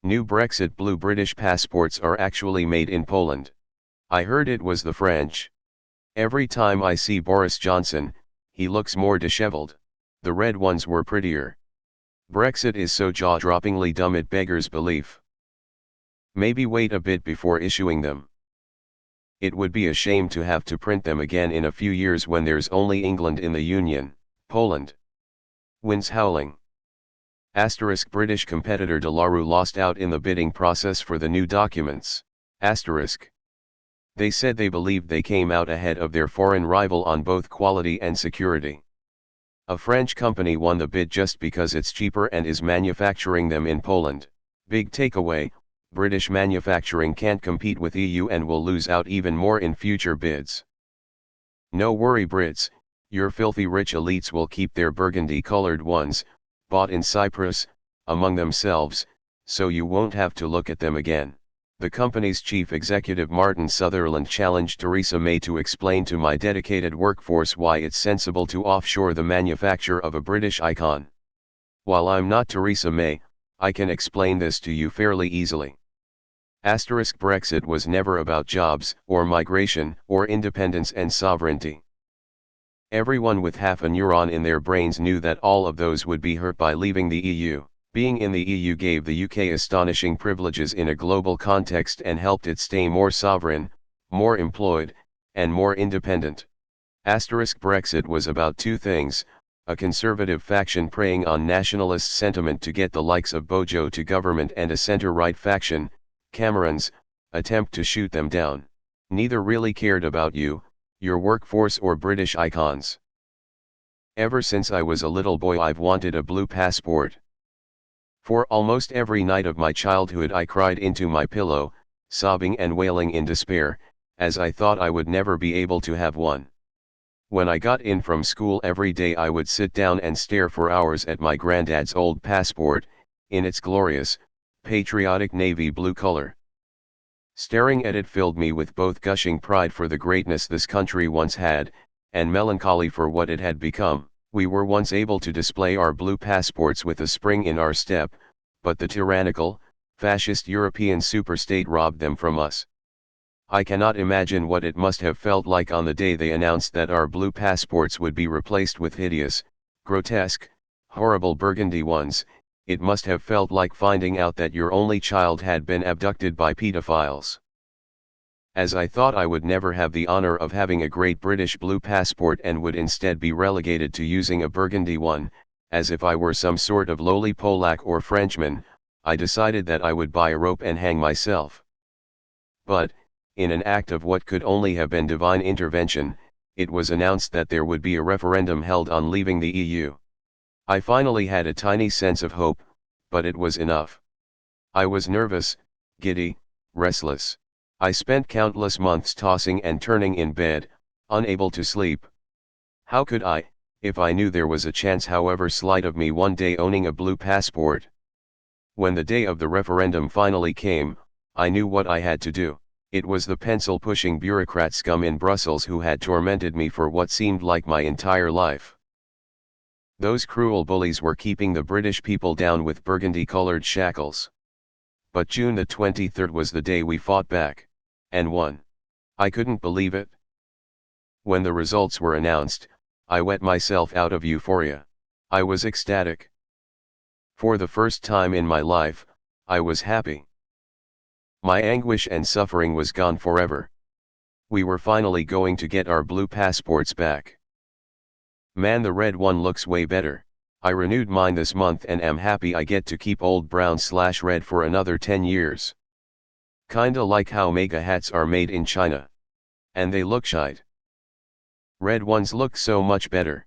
New Brexit blue British passports are actually made in Poland. I heard it was the French. Every time I see Boris Johnson, he looks more disheveled. The red ones were prettier. Brexit is so jaw-droppingly dumb it beggars belief. Maybe wait a bit before issuing them. It would be a shame to have to print them again in a few years when there's only England in the Union. Poland. Winds howling. Asterisk British competitor De La Rue lost out in the bidding process for the new documents. Asterisk. They said they believed they came out ahead of their foreign rival on both quality and security. A French company won the bid just because it's cheaper and is manufacturing them in Poland. Big takeaway, British manufacturing can't compete with EU and will lose out even more in future bids. No worry Brits, your filthy rich elites will keep their burgundy-colored ones, bought in Cyprus, among themselves, so you won't have to look at them again. The company's chief executive Martin Sutherland challenged Theresa May to explain to my dedicated workforce why it's sensible to offshore the manufacture of a British icon. While I'm not Theresa May, I can explain this to you fairly easily. Asterisk Brexit was never about jobs, or migration, or independence and sovereignty. Everyone with half a neuron in their brains knew that all of those would be hurt by leaving the EU. Being in the EU gave the UK astonishing privileges in a global context and helped it stay more sovereign, more employed, and more independent. Asterisk Brexit was about two things: a conservative faction preying on nationalist sentiment to get the likes of Bojo to government, and a centre-right faction, Cameron's, attempt to shoot them down. Neither really cared about you, your workforce, or British icons. Ever since I was a little boy I've wanted a blue passport. For almost every night of my childhood I cried into my pillow, sobbing and wailing in despair, as I thought I would never be able to have one. When I got in from school every day I would sit down and stare for hours at my granddad's old passport, in its glorious, patriotic navy blue color. Staring at it filled me with both gushing pride for the greatness this country once had, and melancholy for what it had become. We were once able to display our blue passports with a spring in our step, but the tyrannical, fascist European superstate robbed them from us. I cannot imagine what it must have felt like on the day they announced that our blue passports would be replaced with hideous, grotesque, horrible burgundy ones. It must have felt like finding out that your only child had been abducted by pedophiles. As I thought I would never have the honor of having a great British blue passport and would instead be relegated to using a burgundy one, as if I were some sort of lowly Polak or Frenchman, I decided that I would buy a rope and hang myself. But, in an act of what could only have been divine intervention, it was announced that there would be a referendum held on leaving the EU. I finally had a tiny sense of hope, but it was enough. I was nervous, giddy, restless. I spent countless months tossing and turning in bed, unable to sleep. How could I, if I knew there was a chance, however slight, of me one day owning a blue passport? When the day of the referendum finally came, I knew what I had to do. It was the pencil-pushing bureaucrat scum in Brussels who had tormented me for what seemed like my entire life. Those cruel bullies were keeping the British people down with burgundy-colored shackles. But June the 23rd was the day we fought back, and won. I couldn't believe it. When the results were announced, I wet myself out of euphoria. I was ecstatic. For the first time in my life, I was happy. My anguish and suffering was gone forever. We were finally going to get our blue passports back. Man, the red one looks way better. I renewed mine this month and am happy I get to keep old brown/red for another 10 years. Kinda like how mega hats are made in China. And they look shite. Red ones look so much better.